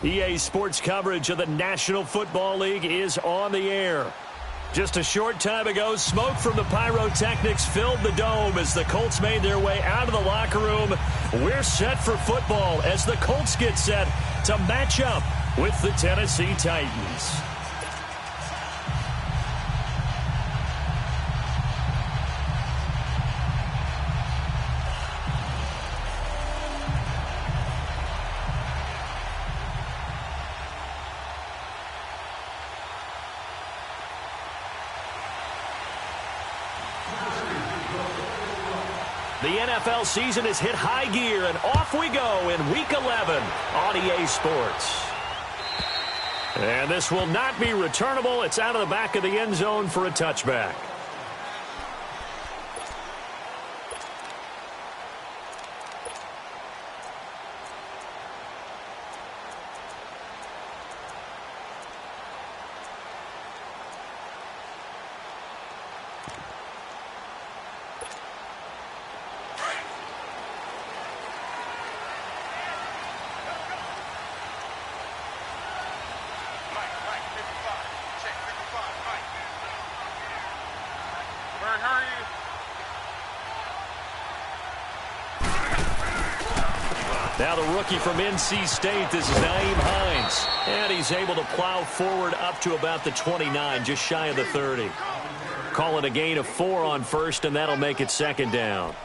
EA Sports coverage of the National Football League is on the air. Just a short time ago, smoke from the pyrotechnics filled the dome as the Colts made their way out of the locker room. We're set for football as the Colts get set to match up with the Tennessee Titans. The NFL season has hit high gear, and off we go in Week 11 on EA Sports. And this will not be returnable. It's out of the back of the end zone for a touchback. Now the rookie from NC State, this is Nyheim Hines. And he's able to plow forward up to about the 29, just shy of the 30. Call it a gain of 4 on first, and that'll make it second down.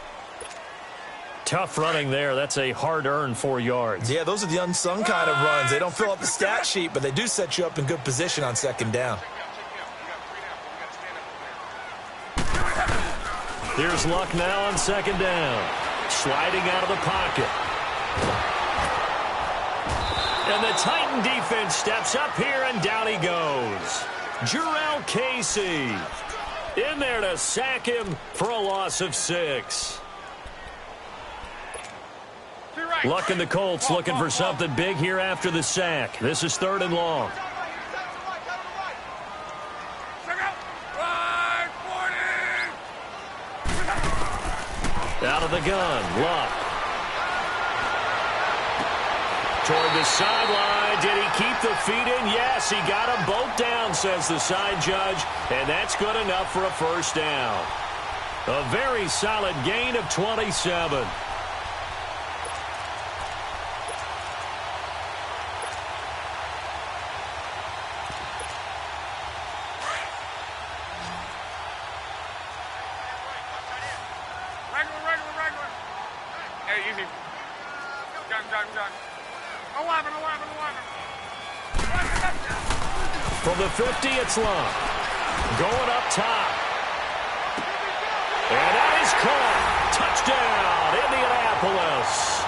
Tough running there. That's a hard-earned 4 yards. Yeah, those are the unsung kind of runs. They don't fill up the stat sheet, but they do set you up in good position on second down. Here's Luck now on second down. Sliding out of the pocket. And the Titan defense steps up here, and down he goes. Jurrell Casey in there to sack him for a loss of 6. Luck and the Colts looking for something big here after the sack. This is 3rd and long. Out of the gun, Luck. Toward the sideline. Did he keep the feet in? Yes, he got them both down, says the side judge. And that's good enough for a first down. A very solid gain of 27. From the 50, it's Luck. Going up top. And that is caught. Touchdown, Indianapolis.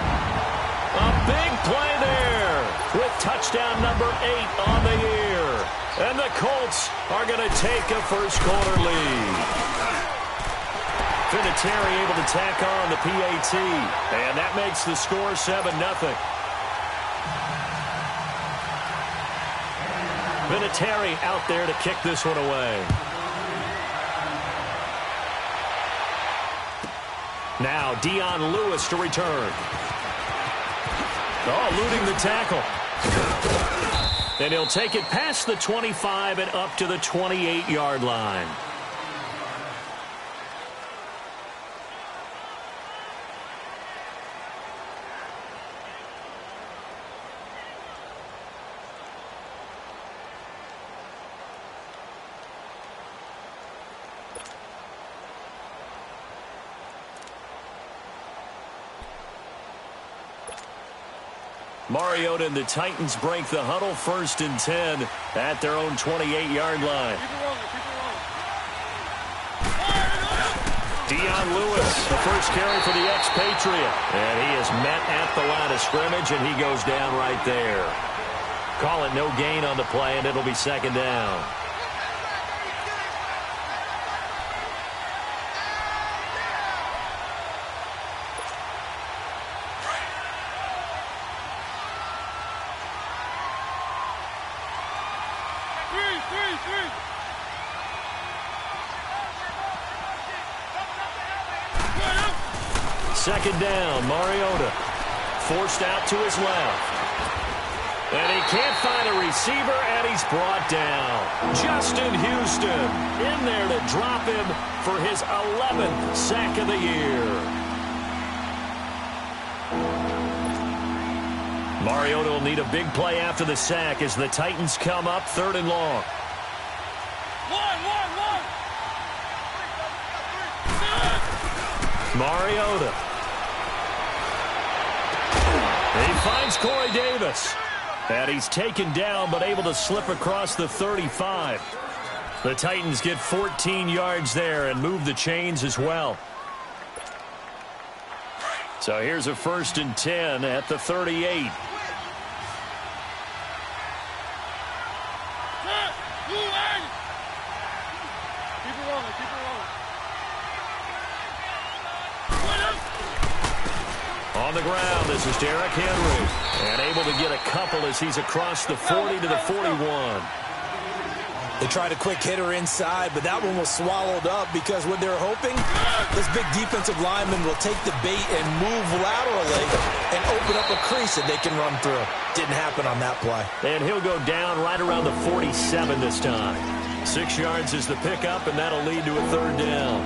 A big play there with touchdown number 8 on the year. And the Colts are going to take a first-quarter lead. Vinatieri able to tack on the PAT. And that makes the score 7-0. Vinatieri out there to kick this one away. Now Dion Lewis to return. Oh, eluding the tackle. And he'll take it past the 25 and up to the 28-yard line. Mariota and the Titans break the huddle, 1st and 10 at their own 28-yard line. Dion Lewis, the first carry for the expatriate. And he is met at the line of scrimmage, and he goes down right there. Call it no gain on the play, and it'll be second down. Second down, Mariota. Forced out to his left. And he can't find a receiver, and he's brought down. Justin Houston in there to drop him for his 11th sack of the year. Mariota will need a big play after the sack as the Titans come up 3rd and long. Mariota. He finds Corey Davis. And he's taken down but able to slip across the 35. The Titans get 14 yards there and move the chains as well. So here's a 1st and 10 at the 38. On the ground, this is Derrick Henry. And able to get a couple as he's across the 40 to the 41. They tried a quick hitter inside, but that one was swallowed up because what they're hoping, this big defensive lineman will take the bait and move laterally and open up a crease that they can run through. Didn't happen on that play. And he'll go down right around the 47 this time. 6 yards is the pickup, and that'll lead to a 3rd down.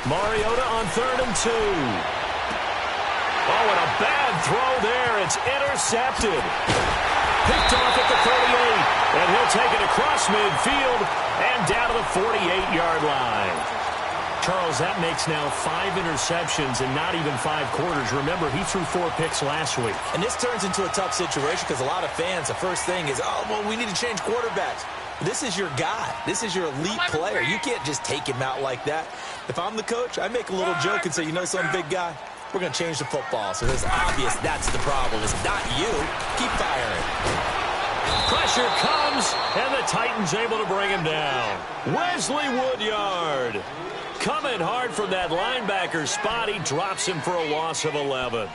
Mariota on 3rd and 2. Oh, and a bad throw there. It's intercepted. Picked off at the 38. And he'll take it across midfield and down to the 48-yard line. Charles, that makes now 5 interceptions in not even 5 quarters. Remember, he threw 4 picks last week. And this turns into a tough situation because a lot of fans, the first thing is, oh, well, we need to change quarterbacks. This is your guy. This is your elite player. You can't just take him out like that. If I'm the coach, I make a little joke and say, you know some big guy, we're going to change the football. So it's obvious that's the problem. It's not you. Keep firing. Pressure comes, and the Titans able to bring him down. Wesley Woodyard coming hard from that linebacker spot. He drops him for a loss of 11.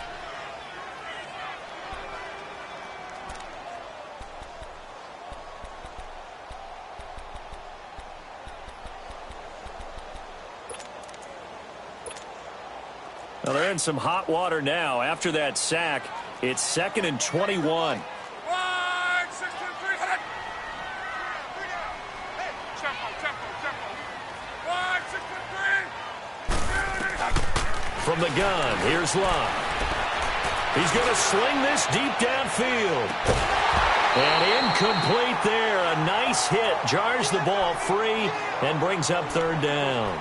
Well, they're in some hot water now. After that sack, it's 2nd and 21. From the gun, here's Love. He's going to sling this deep downfield. And incomplete there. A nice hit. Jars the ball free and brings up 3rd down.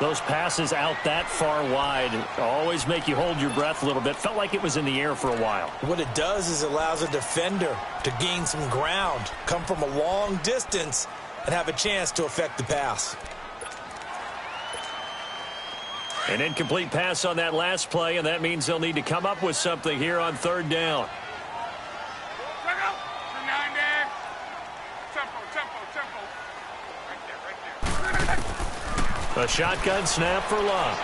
Those passes out that far wide always make you hold your breath a little bit. Felt like it was in the air for a while. What it does is it allows a defender to gain some ground, come from a long distance, and have a chance to affect the pass. An incomplete pass on that last play, and that means they'll need to come up with something here on 3rd down. A shotgun snap for Love.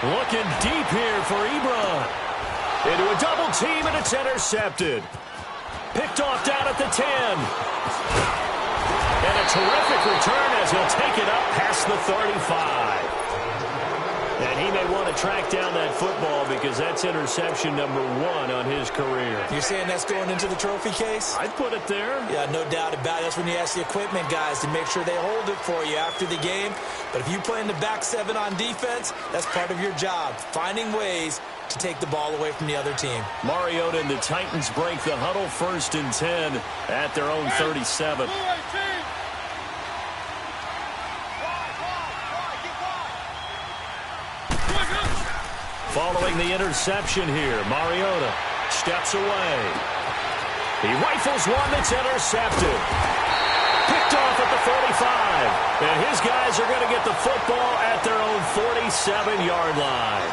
Looking deep here for Ebron. Into a double team, and it's intercepted. Picked off down at the 10. And a terrific return as he'll take it up past the 35. And he may want to track down that football because that's interception number 1 on his career. You're saying that's going into the trophy case? I'd put it there. Yeah, no doubt about it. That's when you ask the equipment guys to make sure they hold it for you after the game. But if you play in the back 7 on defense, that's part of your job, finding ways to take the ball away from the other team. Mariota and the Titans break the huddle 1st and 10 at their own 37. Following the interception here, Mariota steps away. He rifles one that's intercepted. Picked off at the 45. And his guys are going to get the football at their own 47-yard line.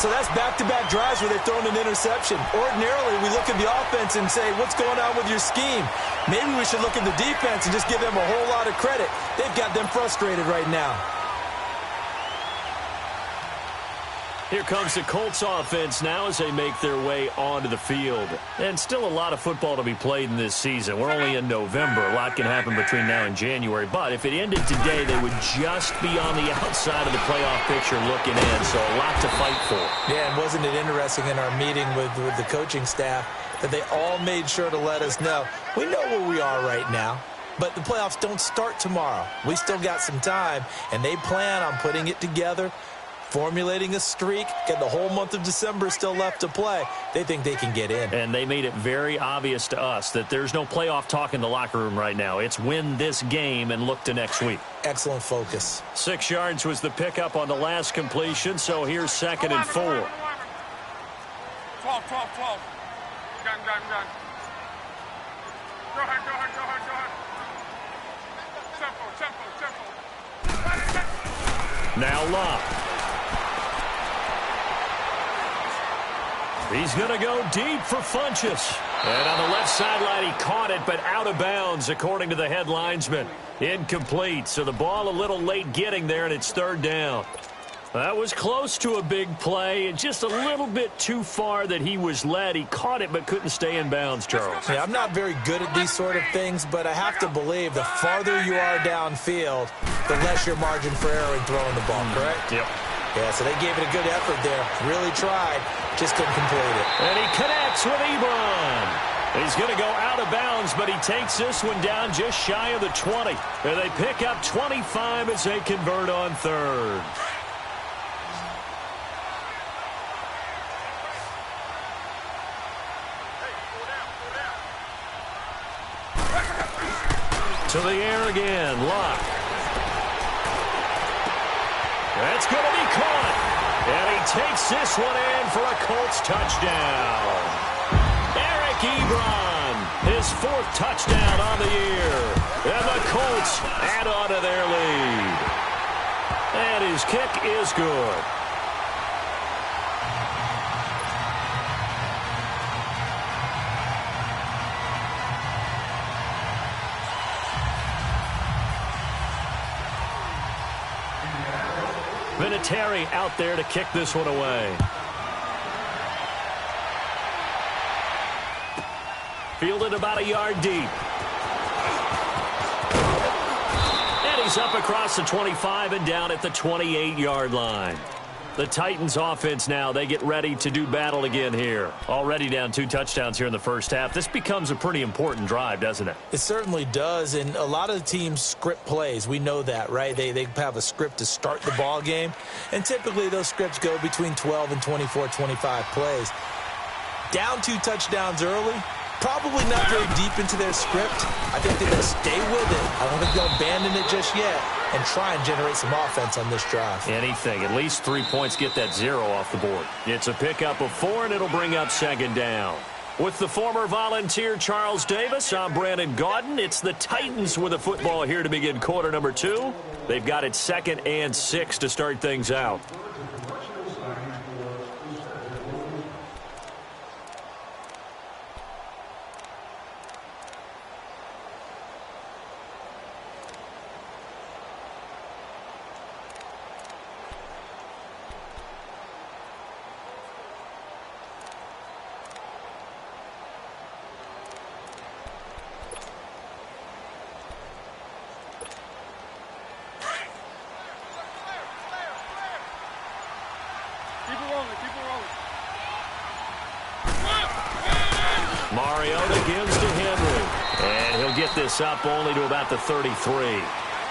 So that's back-to-back drives where they've thrown an interception. Ordinarily, we look at the offense and say, what's going on with your scheme? Maybe we should look at the defense and just give them a whole lot of credit. They've got them frustrated right now. Here comes the Colts offense now as they make their way onto the field. And still a lot of football to be played in this season. We're only in November. A lot can happen between now and January. But if it ended today, they would just be on the outside of the playoff picture looking in. So a lot to fight for. Yeah, and wasn't it interesting in our meeting with the coaching staff that they all made sure to let us know, we know where we are right now, but the playoffs don't start tomorrow. We still got some time, and they plan on putting it together, formulating a streak, and the whole month of December still left to play. They think they can get in. And they made it very obvious to us that there's no playoff talk in the locker room right now. It's win this game and look to next week. Excellent focus. 6 yards was the pickup on the last completion, so here's 2nd and 4. 12. Gun. Go ahead. Tempo. Now Locke. He's going to go deep for Funchess. And on the left sideline, he caught it, but out of bounds, according to the head linesman. Incomplete, so the ball a little late getting there, and it's 3rd down. That was close to a big play, and just a little bit too far that he was led. He caught it, but couldn't stay in bounds, Charles. Yeah, I'm not very good at these sort of things, but I have to believe the farther you are downfield, the less your margin for error in throwing the ball, correct? Yep. Yeah, so they gave it a good effort there. Really tried. Just couldn't complete it. And he connects with Ebron. He's going to go out of bounds, but he takes this one down just shy of the 20. And they pick up 25 as they convert on 3rd. To the air again, Locke. That's going to be caught. And he takes this one in for a Colts touchdown. Eric Ebron, his 4th touchdown on the year. And the Colts add on to their lead. And his kick is good. Vinatieri out there to kick this one away. Fielded about a yard deep. And he's up across the 25 and down at the 28-yard line. The Titans offense now, they get ready to do battle again here. Already down 2 touchdowns here in the first half. This becomes a pretty important drive, doesn't it? It certainly does, and a lot of the teams script plays. We know that, right? They have a script to start the ball game, and typically those scripts go between 12 and 24, 25 plays. Down 2 touchdowns early, probably not very deep into their script. I think they're going to stay with it. I don't think they'll abandon it just yet and try and generate some offense on this drive. Anything. At least 3 points, get that 0 off the board. It's a pickup of 4, and it'll bring up 2nd down. With the former Volunteer Charles Davis, I'm Brandon Gaudin. It's the Titans with a football here to begin quarter number 2. They've got it 2nd and 6 to start things out. Mariota gives to Henry. And he'll get this up only to about the 33.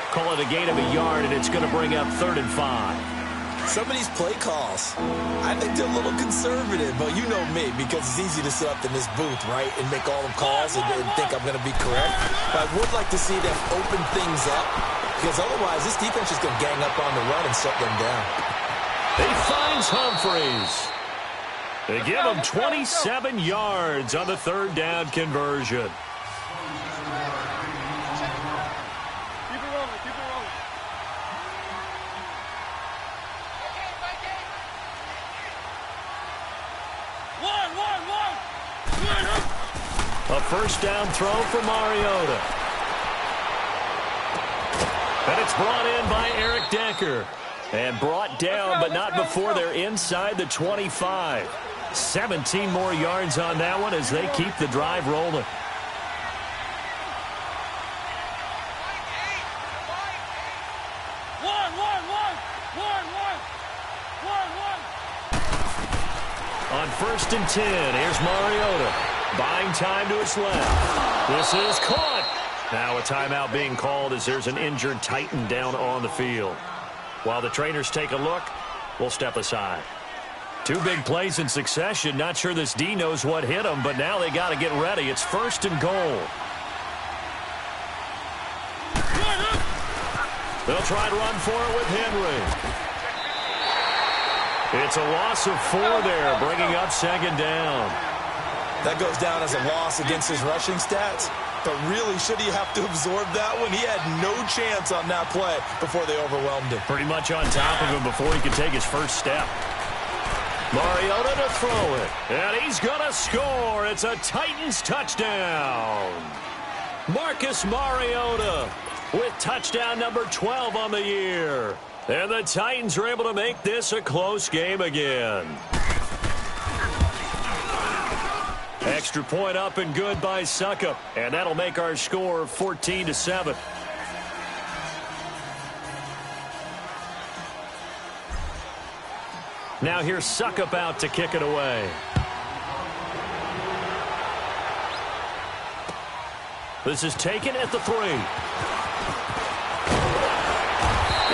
Call it a gain of a yard, and it's going to bring up 3rd and 5. Some of these play calls, I think they're a little conservative, but you know me, because it's easy to sit up in this booth, right, and make all the calls and think I'm going to be correct. But I would like to see them open things up, because otherwise this defense is going to gang up on the run and shut them down. He finds Humphreys. They give him 27 yards on the 3rd down conversion. Keep it rolling. A 1st down throw for Mariota. And it's brought in by Eric Decker. And brought down, but not before they're inside the 25. 17 more yards on that one as they keep the drive rolling. On 1st and 10, here's Mariota. Buying time to his left. This is caught. Now a timeout being called as there's an injured Titan down on the field. While the trainers take a look, we'll step aside. 2 big plays in succession. Not sure this D knows what hit them, but now they got to get ready. It's 1st and goal. They'll try to run for it with Henry. It's a loss of 4 there, bringing up 2nd down. That goes down as a loss against his rushing stats. But really, should he have to absorb that one? He had no chance on that play before they overwhelmed him. Pretty much on top of him before he could take his first step. Mariota to throw it. And he's going to score. It's a Titans touchdown. Marcus Mariota with touchdown number 12 on the year. And the Titans are able to make this a close game again. Extra point up and good by Suckup. And that'll make our score 14-7. Now here's Suckup out to kick it away. This is taken at the 3.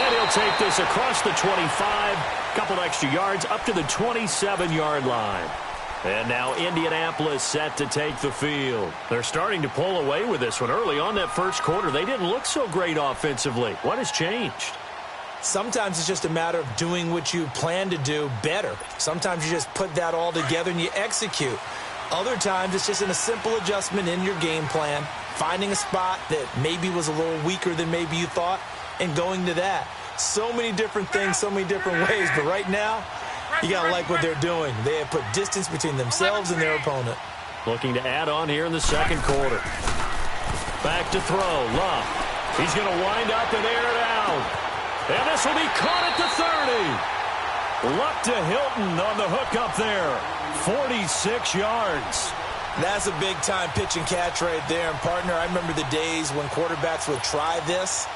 And he'll take this across the 25. Couple extra yards up to the 27-yard line. And now Indianapolis set to take the field. They're starting to pull away with this one. Early on that first quarter, they didn't look so great offensively. What has changed? Sometimes it's just a matter of doing what you plan to do better. Sometimes you just put that all together and you execute. Other times it's just a simple adjustment in your game plan, finding a spot that maybe was a little weaker than maybe you thought, and going to that. So many different things, so many different ways, but right now, you got to like what they're doing. They have put distance between themselves and their opponent. Looking to add on here in the second quarter. Back to throw. Love. He's going to wind up and air it out. And this will be caught at the 30. Luck to Hilton on the hook up there. 46 yards. That's a big-time pitch and catch right there. And, partner, I remember the days when quarterbacks would try this.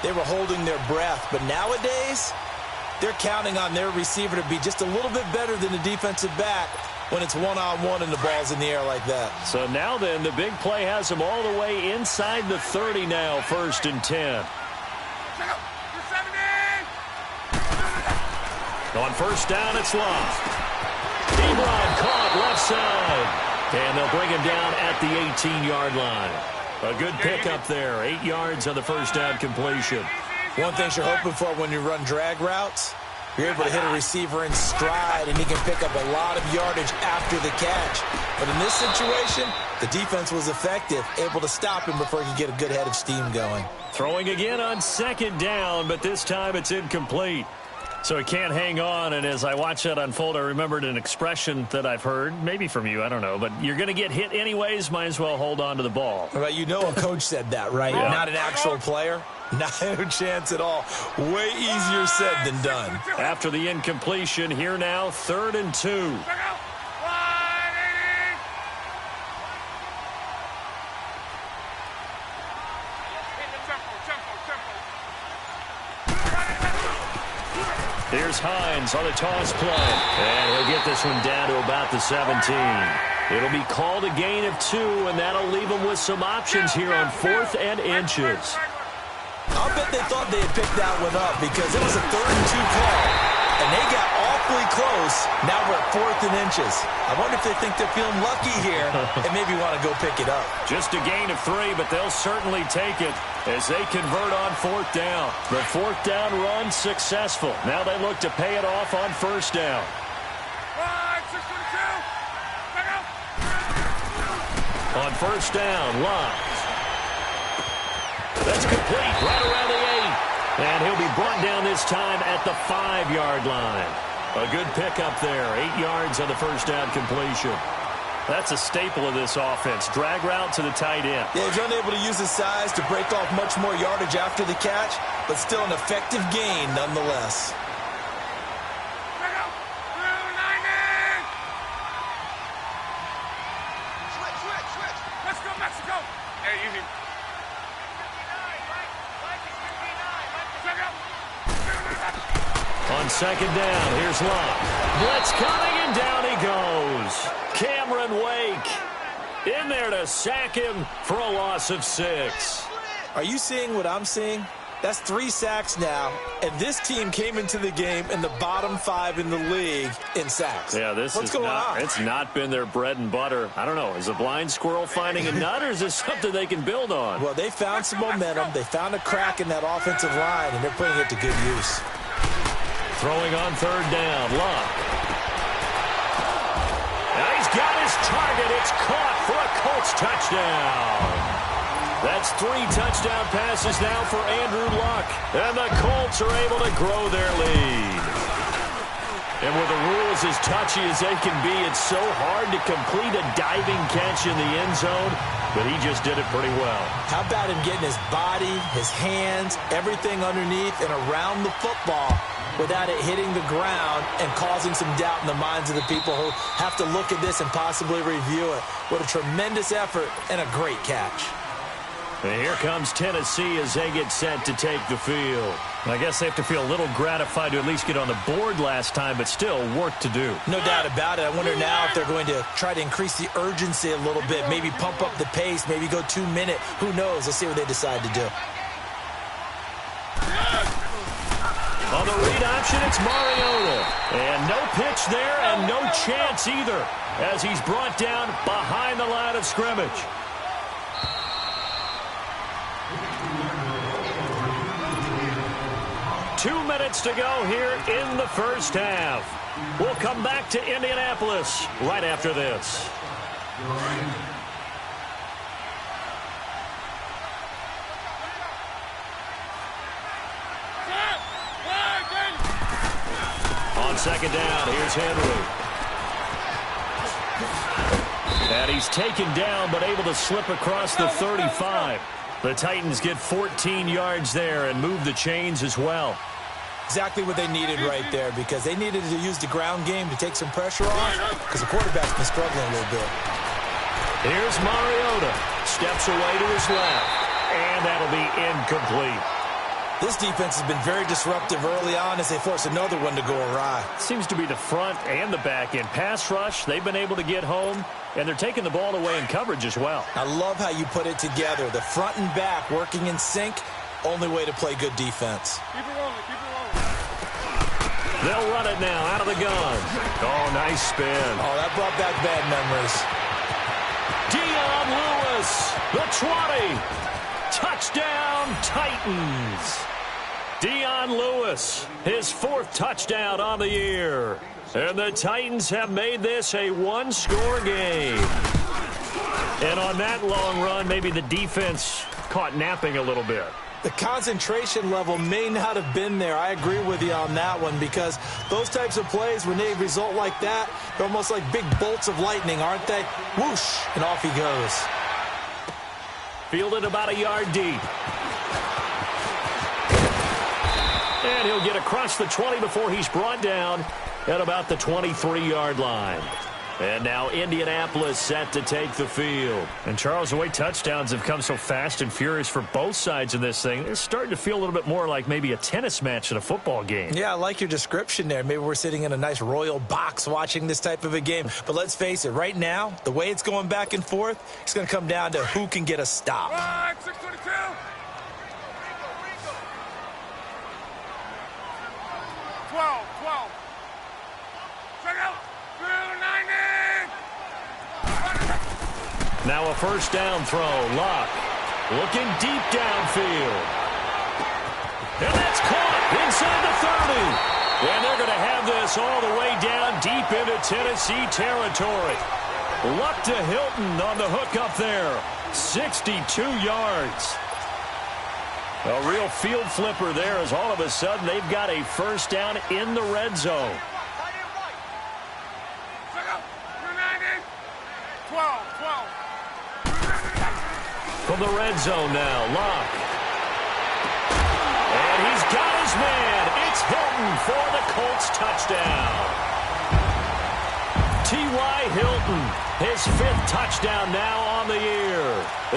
They were holding their breath. But nowadays, they're counting on their receiver to be just a little bit better than the defensive back when it's one-on-one and the ball's in the air like that. So now then, the big play has them all the way inside the 30 now, 1st and 10. On 1st down, it's Love. Ebron caught left side. And they'll bring him down at the 18-yard line. A good pickup there. 8 yards on the 1st down completion. One thing you're hoping for when you run drag routes, you're able to hit a receiver in stride, and he can pick up a lot of yardage after the catch. But in this situation, the defense was effective, able to stop him before he could get a good head of steam going. Throwing again on 2nd down, but this time it's incomplete. So he can't hang on, and as I watch that unfold, I remembered an expression that I've heard, maybe from you, I don't know, but you're going to get hit anyways, might as well hold on to the ball. Well, you know a coach said that, right? Yeah. Not an actual player. Not a chance at all. Way easier said than done. After the incompletion, here now, 3rd and 2. Here's Hines on a toss play. And he'll get this one down to about the 17. It'll be called a gain of 2, and that'll leave them with some options here on 4th and inches. I'll bet they thought they had picked that one up because it was a 3rd and 2 call, and they got awfully close. Now we're at 4th and inches. I wonder if they think they're feeling lucky here and maybe want to go pick it up. Just a gain of 3, but they'll certainly take it as they convert on 4th down. The 4th down run successful. Now they look to pay it off on 1st down. On 1st down, Love. That's complete right around the 8. And he'll be brought down this time at the 5-yard line. A good pickup there. 8 yards on the 1st down completion. That's a staple of this offense. Drag route to the tight end. Yeah, he's unable to use his size to break off much more yardage after the catch, but still an effective gain nonetheless. On second down, here's Locke. Blitz coming, and down he goes. Cameron Wake in there to sack him for a loss of 6. Are you seeing what I'm seeing? That's 3 sacks now, and this team came into the game in the bottom 5 in the league in sacks. Yeah, What's going on? It's not been their bread and butter. I don't know. Is a blind squirrel finding a nut, or is this something they can build on? Well, they found some momentum. They found a crack in that offensive line, and they're putting it to good use. Throwing on third down, Locke. Now he's got his target. It's caught for a Colts touchdown. That's 3 touchdown passes now for Andrew Luck. And the Colts are able to grow their lead. And with the rules as touchy as they can be, it's so hard to complete a diving catch in the end zone, but he just did it pretty well. How about him getting his body, his hands, everything underneath and around the football without it hitting the ground and causing some doubt in the minds of the people who have to look at this and possibly review it. What a tremendous effort and a great catch. And here comes Tennessee as they get set to take the field. I guess they have to feel a little gratified to at least get on the board last time, but still work to do. No doubt about it. I wonder now if they're going to try to increase the urgency a little bit, maybe pump up the pace, maybe go 2-minute. Who knows? Let's see what they decide to do. On the read option, it's Mariota. And no pitch there and no chance either as he's brought down behind the line of scrimmage. Two minutes to go here in the first half. We'll come back to Indianapolis right after this. On second down, here's Henry. And he's taken down but able to slip across the 35. The Titans get 14 yards there and move the chains as well. Exactly what they needed right there, because they needed to use the ground game to take some pressure off, because the quarterback's been struggling a little bit. Here's Mariota. Steps away to his left. And that'll be incomplete. This defense has been very disruptive early on as they force another one to go awry. Seems to be the front and the back end. Pass rush, they've been able to get home, and they're taking the ball away in coverage as well. I love how you put it together. The front and back working in sync, only way to play good defense. Keep it rolling, keep it rolling. They'll run it now out of the gun. Oh, nice spin. Oh, that brought back bad memories. Dion Lewis, the 20. Touchdown, Titans. Dion Lewis, his 4th touchdown on the year. And the Titans have made this a one-score game. And on that long run, maybe the defense caught napping a little bit. The concentration level may not have been there. I agree with you on that one, because those types of plays, when they result like that, they're almost like big bolts of lightning, aren't they? Whoosh, and off he goes. Fielded about a yard deep. And he'll get across the 20 before he's brought down at about the 23-yard line. And now Indianapolis set to take the field. And Charles, the way touchdowns have come so fast and furious for both sides of this thing, it's starting to feel a little bit more like maybe a tennis match at a football game. Yeah, I like your description there. Maybe we're sitting in a nice royal box watching this type of a game. But let's face it, right now, the way it's going back and forth, it's going to come down to who can get a stop. 622. 12. Check out. 290. Now a first down throw. Locke looking deep downfield. And that's caught inside the 30. And they're going to have this all the way down deep into Tennessee territory. Luck to Hilton on the hook up there. 62 yards. A real field flipper there, as all of a sudden they've got a first down in the red zone. Check out. 290. 12. From the red zone now, Locke. And he's got his man. It's Hilton for the Colts touchdown. T.Y. Hilton, his 5th touchdown now on the year.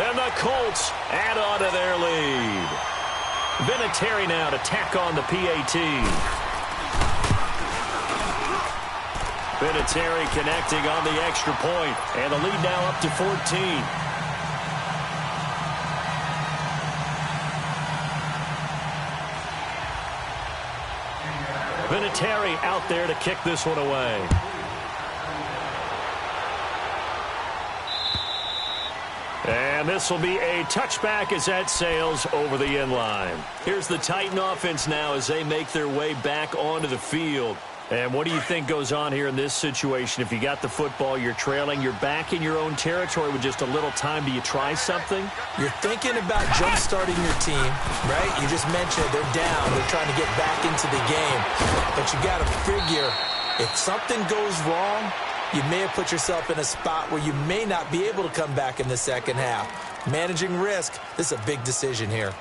And the Colts add on to their lead. Vinatieri now to tack on the PAT. Vinatieri connecting on the extra point, and the lead now up to 14. Vinatieri out there to kick this one away. And this will be a touchback as that sails over the end line. Here's the Titan offense now as they make their way back onto the field. And what do you think goes on here in this situation? If you got the football, you're trailing, you're back in your own territory with just a little time. Do you try something? You're thinking about jump-starting your team, right? You just mentioned they're down. They're trying to get back into the game. But you got to figure if something goes wrong, you may have put yourself in a spot where you may not be able to come back in the second half. Managing risk, this is a big decision here.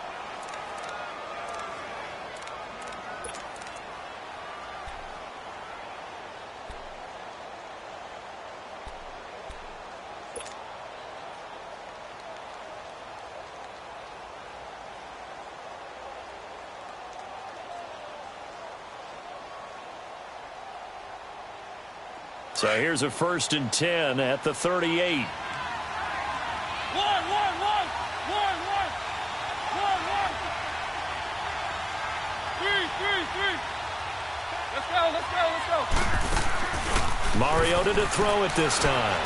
So here's a 1st and 10 at the 38. One. Three. Let's go. Mariota to throw it this time.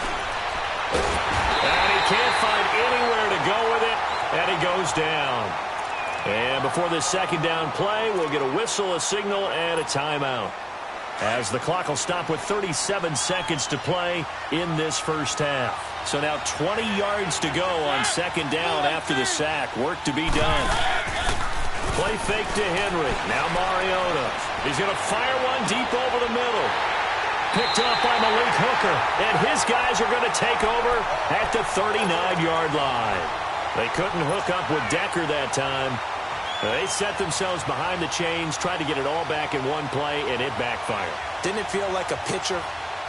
And he can't find anywhere to go with it, and he goes down. And before this second down play, we'll get a whistle, a signal, and a timeout, as the clock will stop with 37 seconds to play in this first half. So now 20 yards to go on second down after the sack. Work to be done. Play fake to Henry. Now Mariota. He's going to fire one deep over the middle. Picked up by Malik Hooker. And his guys are going to take over at the 39-yard line. They couldn't hook up with Decker that time. They set themselves behind the chains, tried to get it all back in one play, and it backfired. Didn't it feel like a pitcher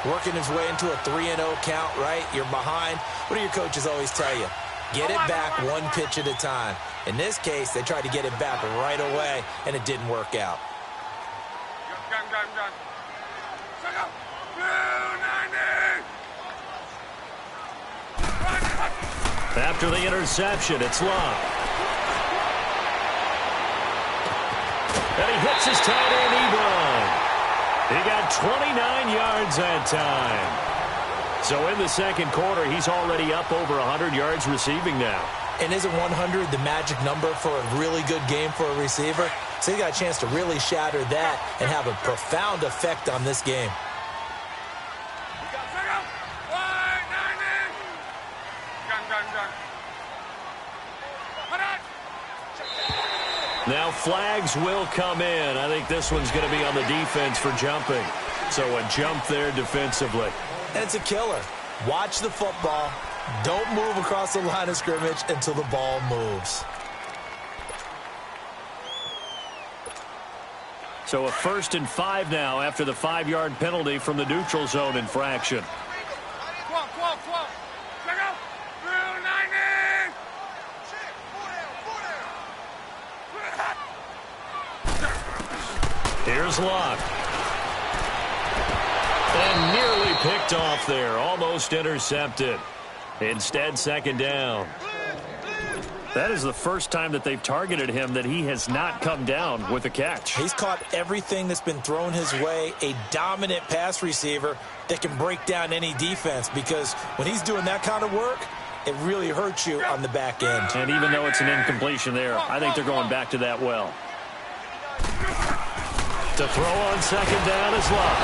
working his way into a 3-0 count, right? You're behind. What do your coaches always tell you? Get it back one pitch at a time. In this case, they tried to get it back right away, and it didn't work out. Gun. Set up. 290. After the interception, it's Love. And he hits his tight end, Ebron. He got 29 yards that time. So in the second quarter, he's already up over 100 yards receiving now. And isn't 100 the magic number for a really good game for a receiver? So he got a chance to really shatter that and have a profound effect on this game. Set up. 190. Gun. Put it. Now flags will come in. I think this one's going to be on the defense for jumping. So a jump there defensively. And it's a killer. Watch the football. Don't move across the line of scrimmage until the ball moves. So a 1st and 5 now after the 5-yard penalty from the neutral zone infraction. 12. Set up. 290. Here's Locke. And nearly picked off there. Almost intercepted. Instead, second down. That is the first time that they've targeted him that he has not come down with a catch. He's caught everything that's been thrown his way. A dominant pass receiver that can break down any defense, because when he's doing that kind of work, it really hurts you on the back end. And even though it's an incompletion there, I think they're going back to that well. To throw on second down is Love.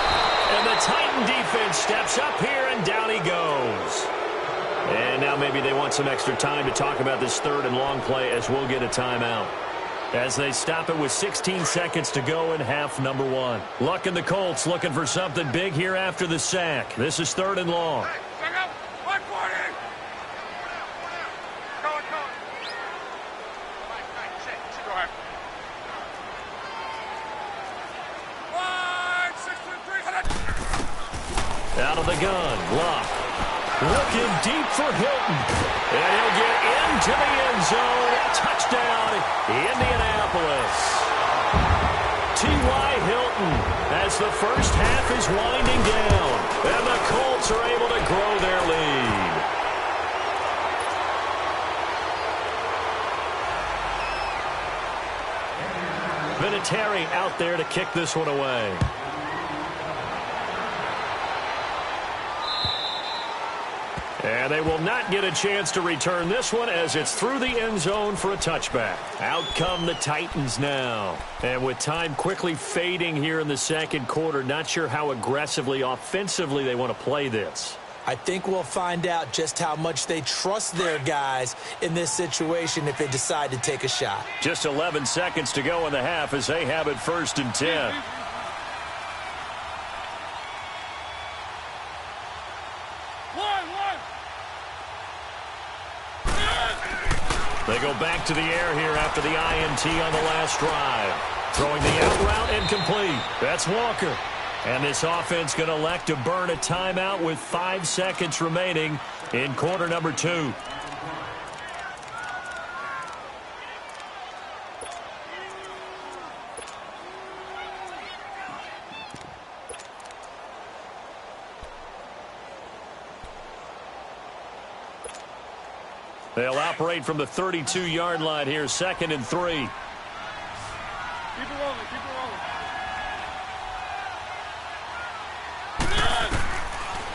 And the Titan defense steps up here, and down he goes. And now maybe they want some extra time to talk about this 3rd and long play, as we'll get a timeout, as they stop it with 16 seconds to go in half number 1. Luck and the Colts looking for something big here after the sack. This is 3rd and long. Set up. 140. Go ahead. Go ahead. 163. Out of the gun, Luck. Looking deep for Hilton. And he'll get into the end zone. Touchdown, Indianapolis. T.Y. Hilton has as the first half is winding down. And the Colts are able to grow their lead. Vinatieri out there to kick this one away. And they will not get a chance to return this one as it's through the end zone for a touchback. Out come the Titans now. And with time quickly fading here in the second quarter, not sure how aggressively, offensively they want to play this. I think we'll find out just how much they trust their guys in this situation if they decide to take a shot. Just 11 seconds to go in the half as they have it 1st and 10. They go back to the air here after the INT on the last drive. Throwing the out route and complete. That's Walker. And this offense going to elect to burn a timeout with 5 seconds remaining in quarter number 2. They'll operate from the 32-yard line here, 2nd and 3. Keep it rolling, keep it rolling.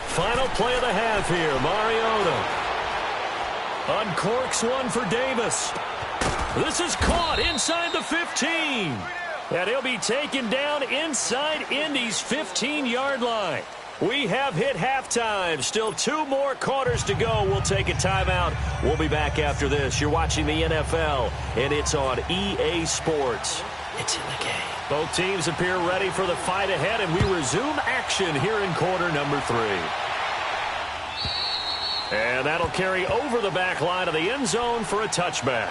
Final play of the half here, Mariota. Uncorks one for Davis. This is caught inside the 15. And he'll be taken down inside Indy's 15-yard line. We have hit halftime. Still 2 more quarters to go. We'll take a timeout. We'll be back after this. You're watching the NFL, and it's on EA Sports. It's in the game. Both teams appear ready for the fight ahead, and we resume action here in quarter number 3. And that'll carry over the back line of the end zone for a touchback.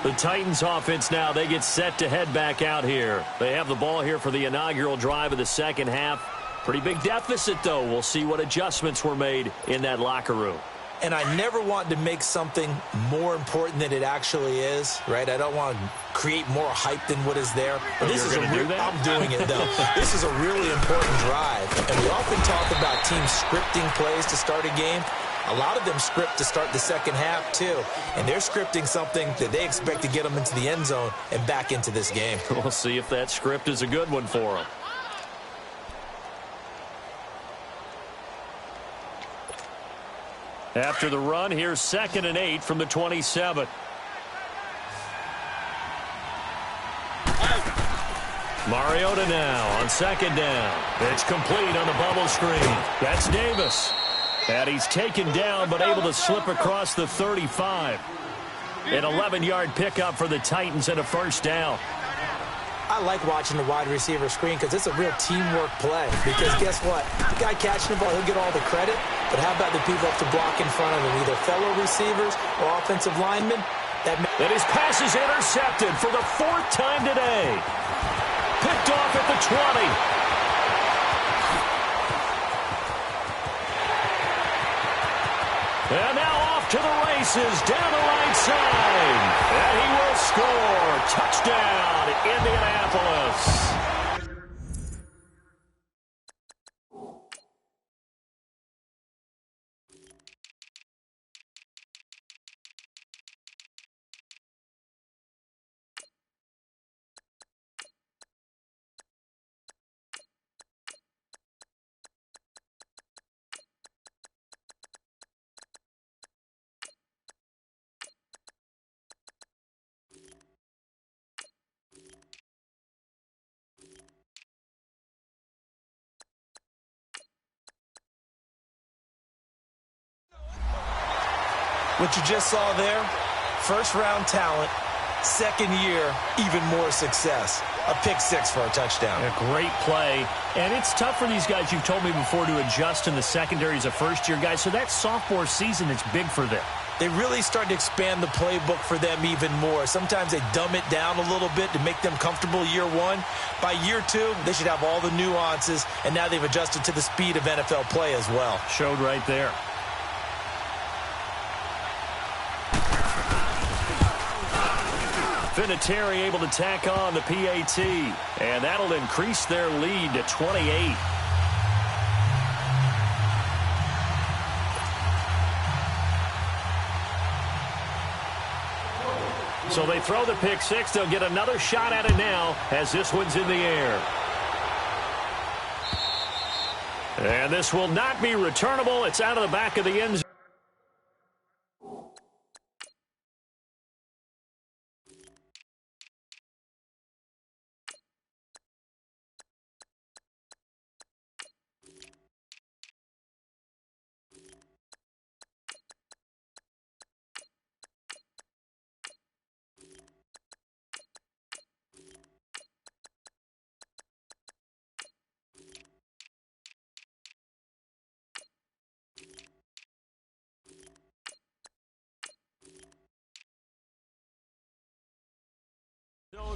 The Titans offense now, they get set to head back out here. They have the ball here for the inaugural drive of the second half. Pretty big deficit, though. We'll see what adjustments were made in that locker room. And I never want to make something more important than it actually is, right? I don't want to create more hype than what is there. But this is I'm doing it, though. This is a really important drive. And we often talk about teams scripting plays to start a game. A lot of them script to start the second half, too. And they're scripting something that they expect to get them into the end zone and back into this game. We'll see if that script is a good one for them. After the run, here's 2nd and 8 from the 27. Mariota now on 2nd down. It's complete on the bubble screen. That's Davis. And he's taken down but able to slip across the 35. An 11-yard pickup for the Titans and a 1st down. I like watching the wide receiver screen because it's a real teamwork play. Because guess what? The guy catching the ball, he'll get all the credit. But how about the people up to block in front of him, either fellow receivers or offensive linemen? And his pass is intercepted for the 4th time today. Picked off at the 20. And now off to the races down the right side. And he will score. Touchdown, Indianapolis. What you just saw there, first-round talent, second year, even more success. A pick 6 for a touchdown. A great play. And it's tough for these guys, you've told me before, to adjust in the secondary as a first-year guy. So that sophomore season is big for them. They really start to expand the playbook for them even more. Sometimes they dumb it down a little bit to make them comfortable year 1. By year 2, they should have all the nuances, and now they've adjusted to the speed of NFL play as well. Showed right there. Vinatieri able to tack on the PAT, and that'll increase their lead to 28. So they throw the pick six. They'll get another shot at it now as this one's in the air. And this will not be returnable. It's out of the back of the end zone.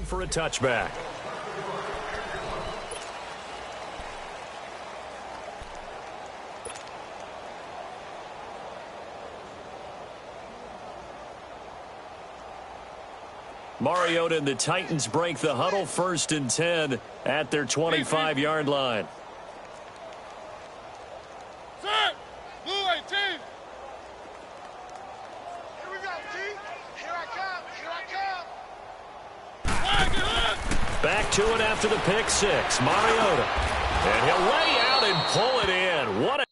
For a touchback. Mariota and the Titans break the huddle, 1st and 10 at their 25-yard line. Set! Blue 18! Here we go, G! Here I come! Here I come! Back to it after the pick six. Mariota. And he'll lay out and pull it in. What a...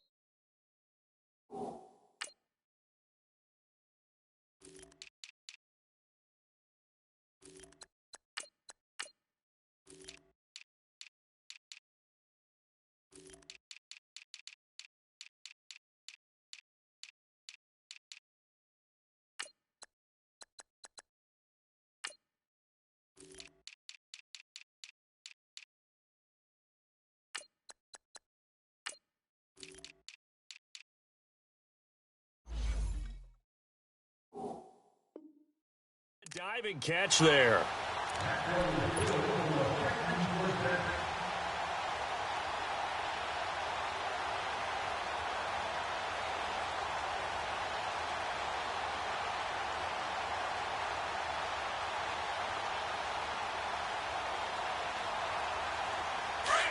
diving catch there.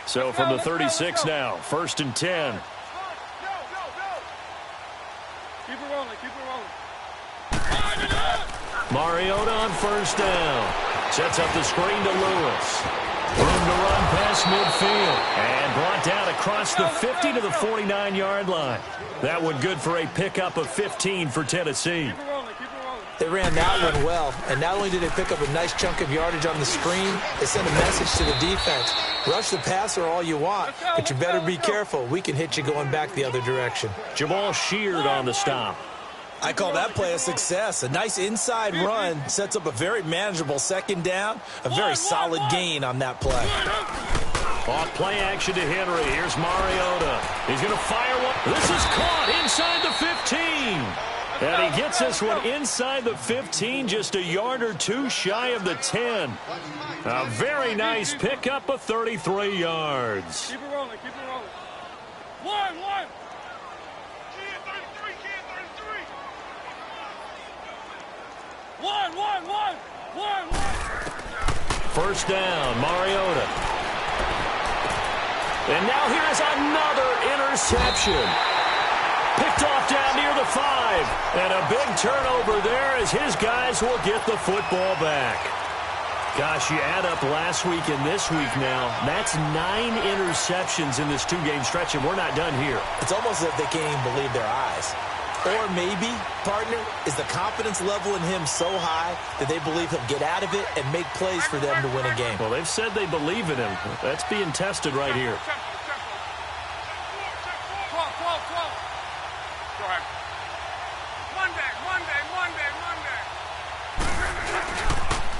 So from the 36 now, 1st and 10. Keep it rolling, keep it rolling. Mariota on 1st down. Sets up the screen to Lewis. Room to run past midfield. And brought down across the 50 to the 49-yard line. That one good for a pickup of 15 for Tennessee. Keep it rolling, keep it rolling. They ran that one well, and not only did they pick up a nice chunk of yardage on the screen, they sent a message to the defense. Rush the passer all you want, but you better be careful. We can hit you going back the other direction. Jamal Sheard on the stop. I call that play a success. A nice inside run sets up a very manageable 2nd down, a very solid gain on that play. Off play action to Henry. Here's Mariota. He's going to fire one. This is caught inside the 15. And he gets this one inside the 15, just a yard or two shy of the 10. A very nice pickup of 33 yards. Keep it rolling, keep it rolling. One. One. 1st down, Mariota. And now here is another interception. Picked off down near the 5. And a big turnover there as his guys will get the football back. Gosh, you add up last week and this week now. That's 9 interceptions in this 2-game stretch, and we're not done here. It's almost as if they can't even believe their eyes. Or maybe, partner, is the confidence level in him so high that they believe he'll get out of it and make plays for them to win a game. Well, they've said they believe in him. That's being tested right here. 12. Go ahead. Monday.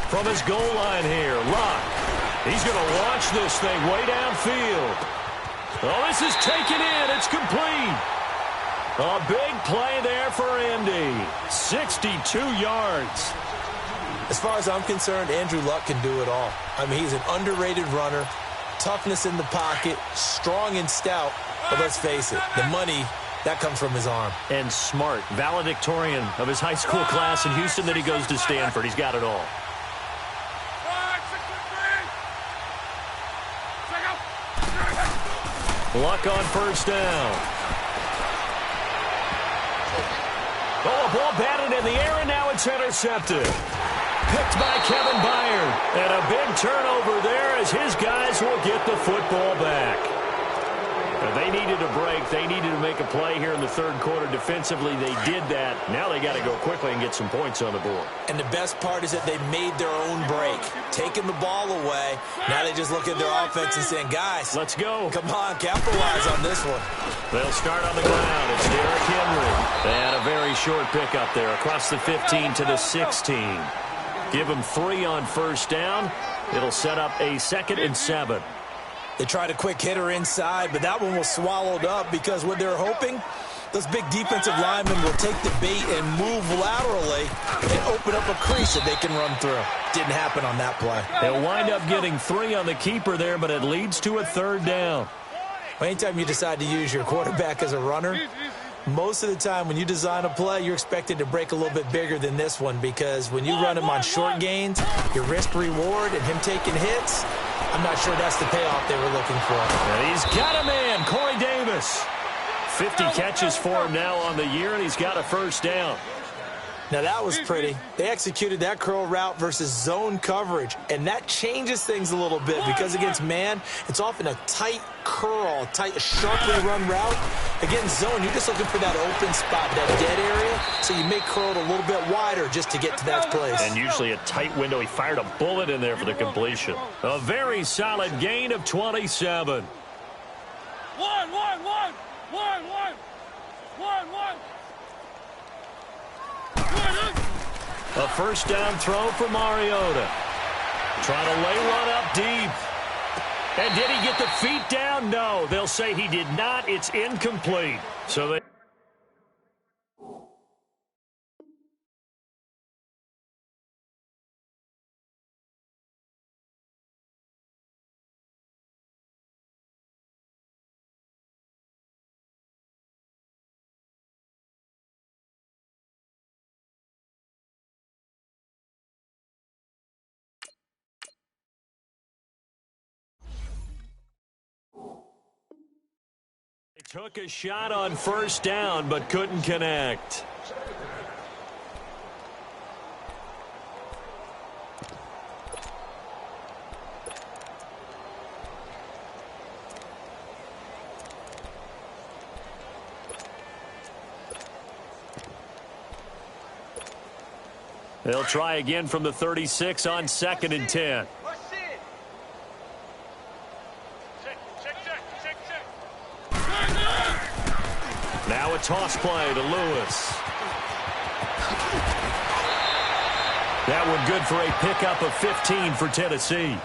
From his goal line here, Locke. He's going to launch this thing way downfield. Oh, this is taken in. It's complete. A big play there for Indy. 62 yards. As far as I'm concerned, Andrew Luck can do it all. I mean, he's an underrated runner, toughness in the pocket, strong and stout. But let's face it, the money, that comes from his arm. And smart, valedictorian of his high school class in Houston, then he goes to Stanford. He's got it all. Luck on first down. Oh, a ball batted in the air, and now it's intercepted. Picked by Kevin Byard. And a big turnover there as his guys will get the football back. They needed a break. They needed to make a play here in the third quarter defensively. They did that. Now they got to go quickly and get some points on the board. And the best part is that they made their own break, taking the ball away. Now they just look at their offense and saying, guys, let's go. Come on, capitalize on this one. They'll start on the ground. It's Derrick Henry. They had a very short pickup there across the 15 to the 16. Give them 3 on first down. It'll set up a 2nd and 7. They tried a quick hitter inside, but that one was swallowed up because what they're hoping, those big defensive linemen will take the bait and move laterally and open up a crease that they can run through. Didn't happen on that play. They'll wind up getting 3 on the keeper there, but it leads to a 3rd down. Anytime you decide to use your quarterback as a runner, most of the time when you design a play, you're expected to break a little bit bigger than this one because when you run him on short gains, your risk-reward and him taking hits, I'm not sure that's the payoff they were looking for. And he's got a man, Corey Davis. 50 catches for him now on the year, and he's got a 1st down. Now, that was pretty. They executed that curl route versus zone coverage, and that changes things a little bit because against man, it's often a tight curl, tight, sharply run route. Against zone, you're just looking for that open spot, that dead area, so you may curl it a little bit wider just to get to that place. And usually a tight window. He fired a bullet in there for the completion. A very solid gain of 27. A 1st down throw for Mariota. Trying to lay one up deep. And did he get the feet down? No. They'll say he did not. It's incomplete. So they... Took a shot on 1st down, but couldn't connect. They'll try again from the 36 on 2nd and 10. Now a toss play to Lewis. That one good for a pickup of 15 for Tennessee.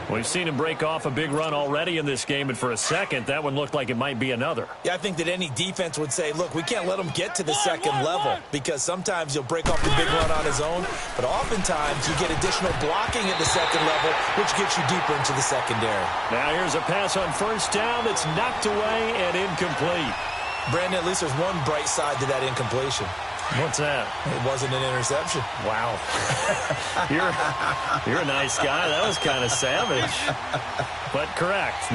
We've seen him break off a big run already in this game, and for a second, that one looked like it might be another. Yeah, I think that any defense would say, look, we can't let him get to the 2nd level because sometimes he'll break off the big run on his own, but oftentimes you get additional blocking at the 2nd level, which gets you deeper into the secondary. Now here's a pass on 1st down that's knocked away and incomplete. Brandon, at least there's one bright side to that incompletion. What's that? It wasn't an interception. Wow. You're a nice guy. That was kind of savage. But correct.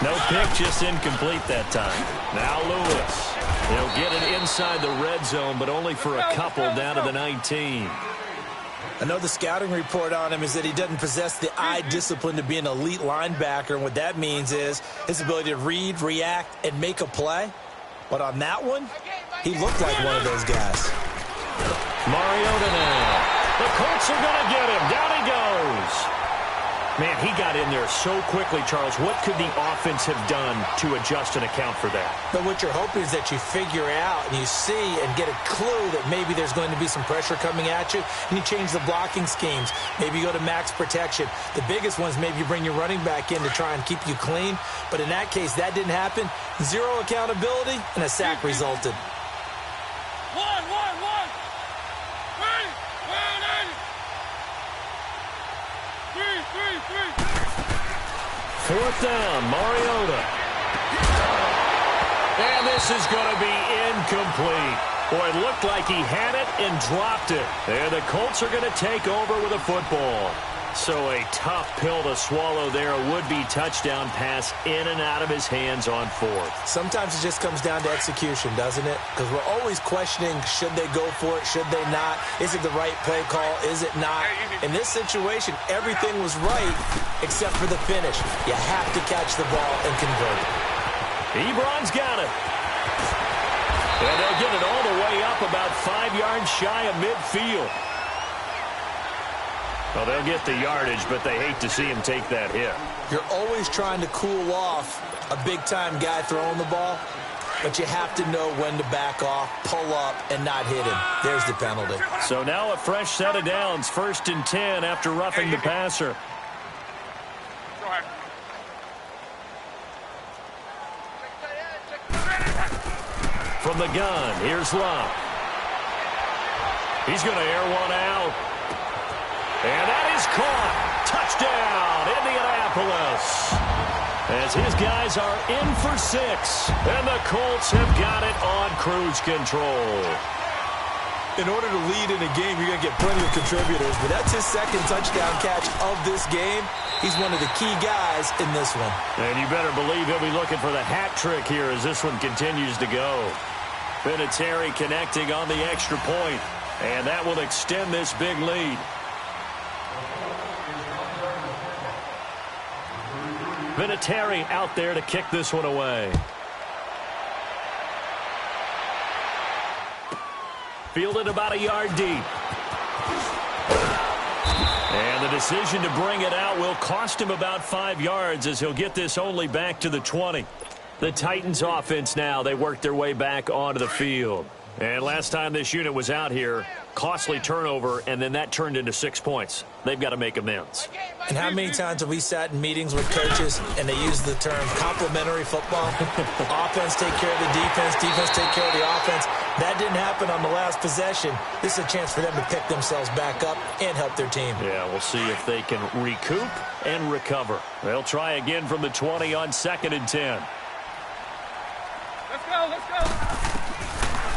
No pick, just incomplete that time. Now Lewis. They'll get it inside the red zone, but only for a couple down to the 19. I know the scouting report on him is that he doesn't possess the eye discipline to be an elite linebacker, and what that means is his ability to read, react, and make a play. But on that one, he looked like one of those guys. Mariota now. The Colts are going to get him. Down he goes. Man, he got in there so quickly, Charles. What could the offense have done to adjust and account for that? But what you're hoping is that you figure out and you see and get a clue that maybe there's going to be some pressure coming at you, and you change the blocking schemes. Maybe you go to max protection. The biggest ones, maybe you bring your running back in to try and keep you clean. But in that case, that didn't happen. Zero accountability, and a sack resulted. Fourth down, Mariota. And this is going to be incomplete. Boy, it looked like he had it and dropped it. And the Colts are going to take over with a football. So a tough pill to swallow there. A would-be touchdown pass in and out of his hands on fourth. Sometimes it just comes down to execution, doesn't it? Because we're always questioning, should they go for it, should they not? Is it the right play call, is it not? In this situation, everything was right except for the finish. You have to catch the ball and convert it. Ebron's got it. And they'll get it all the way up about 5 yards shy of midfield. Well, they'll get the yardage, but they hate to see him take that hit. You're always trying to cool off a big-time guy throwing the ball, but you have to know when to back off, pull up, and not hit him. There's the penalty. So now a fresh set of downs, 1st and 10 after roughing the passer. From the gun, here's Love. He's going to air one out. And that is caught. Touchdown, Indianapolis. As his guys are in for 6. And the Colts have got it on cruise control. In order to lead in a game, you're going to get plenty of contributors. But that's his 2nd touchdown catch of this game. He's one of the key guys in this one. And you better believe he'll be looking for the hat trick here as this one continues to go. Vinatieri connecting on the extra point. And that will extend this big lead. Vinatieri out there to kick this one away. Fielded about a yard deep. And the decision to bring it out will cost him about 5 yards as he'll get this only back to the 20. The Titans offense now, they work their way back onto the field. And last time this unit was out here, costly turnover, and then that turned into 6 points. They've got to make amends. And how many times have we sat in meetings with coaches and they use the term complementary football? Offense take care of the defense, defense take care of the offense. That didn't happen on the last possession. This is a chance for them to pick themselves back up and help their team. Yeah, we'll see if they can recoup and recover. They'll try again from the 20 on 2nd and 10. Let's go, let's go.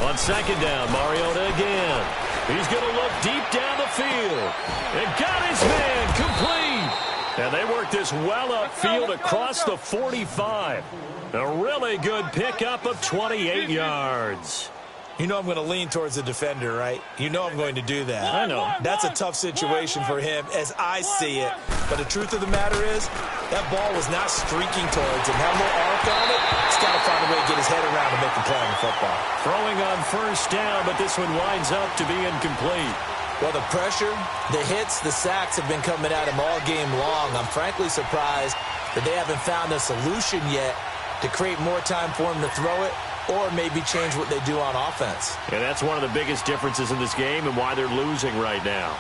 On 2nd down, Mariota again. He's going to look deep down the field. And got his man complete. And they work this well upfield across the 45. A really good pickup of 28 yards. You know I'm going to lean towards the defender, right? You know I'm going to do that. I know. That's a tough situation for him as I see it. But the truth of the matter is, that ball was not streaking towards him. Had a little arc on it. He's got to find a way to get his head around and make a play on the football. Throwing on 1st down, but this one winds up to be incomplete. Well, the pressure, the hits, the sacks have been coming at him all game long. I'm frankly surprised that they haven't found a solution yet to create more time for him to throw it or maybe change what they do on offense. And that's one of the biggest differences in this game and why they're losing right now.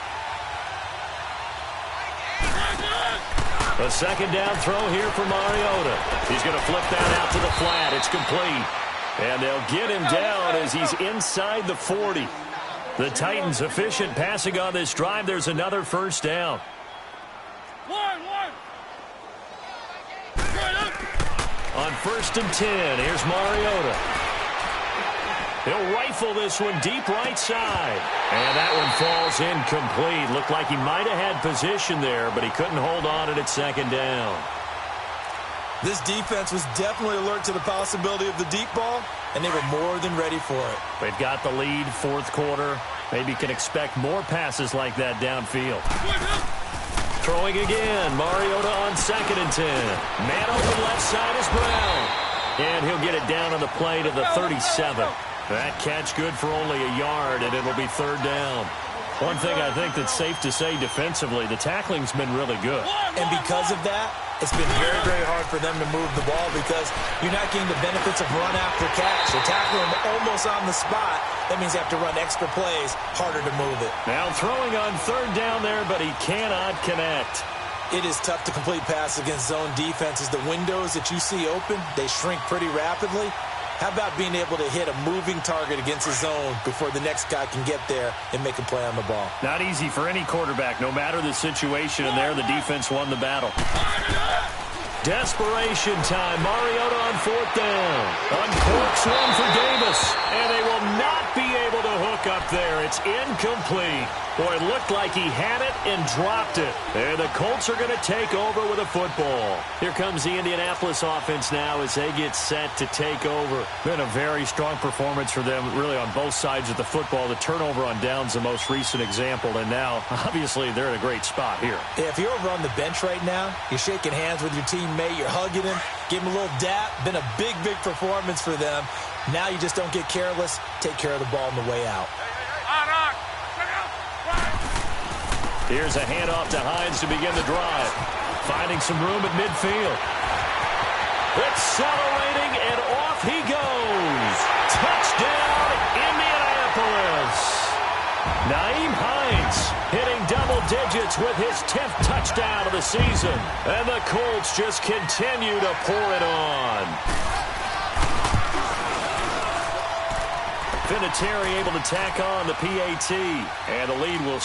A 2nd down throw here for Mariota. He's going to flip that out to the flat. It's complete. And they'll get him down as he's inside the 40. The Titans efficient passing on this drive. There's another 1st down. On 1st and 10, here's Mariota. He'll rifle this one deep right side. And that one falls incomplete. Looked like he might have had position there, but he couldn't hold on it at 2nd down. This defense was definitely alert to the possibility of the deep ball, and they were more than ready for it. They've got the lead, 4th quarter. Maybe can expect more passes like that downfield. Throwing again, Mariota on 2nd and 10. Man open left side is Brown. And he'll get it down on the play to the 37. That catch good for only a yard, and it'll be 3rd down. One thing I think that's safe to say defensively, the tackling's been really good. And because of that, it's been very, very hard for them to move the ball because you're not getting the benefits of run after catch. They're tackling them almost on the spot. That means they have to run extra plays, harder to move it. Now throwing on 3rd down there, but he cannot connect. It is tough to complete passes against zone defenses. The windows that you see open, they shrink pretty rapidly. How about being able to hit a moving target against a zone before the next guy can get there and make a play on the ball? Not easy for any quarterback, no matter the situation, and there the defense won the battle. Desperation time. Mariota on 4th down. Uncorks one for Davis, and they will not be able to hook look up there. It's incomplete. Boy, it looked like he had it and dropped it. And the Colts are going to take over with a football. Here comes the Indianapolis offense now as they get set to take over. Been a very strong performance for them, really, on both sides of the football. The turnover on downs, the most recent example. And now, obviously, they're in a great spot here. If you're over on the bench right now, you're shaking hands with your teammate, you're hugging him, give him a little dap. Been a big, big performance for them. Now you just don't get careless. Take care of the ball on the way out. Here's a handoff to Hines to begin the drive. Finding some room at midfield. Accelerating, and off he goes. Touchdown, Indianapolis. Nyheim Hines hitting double digits with his 10th touchdown of the season. And the Colts just continue to pour it on. Vinatieri able to tack on the PAT. And the lead will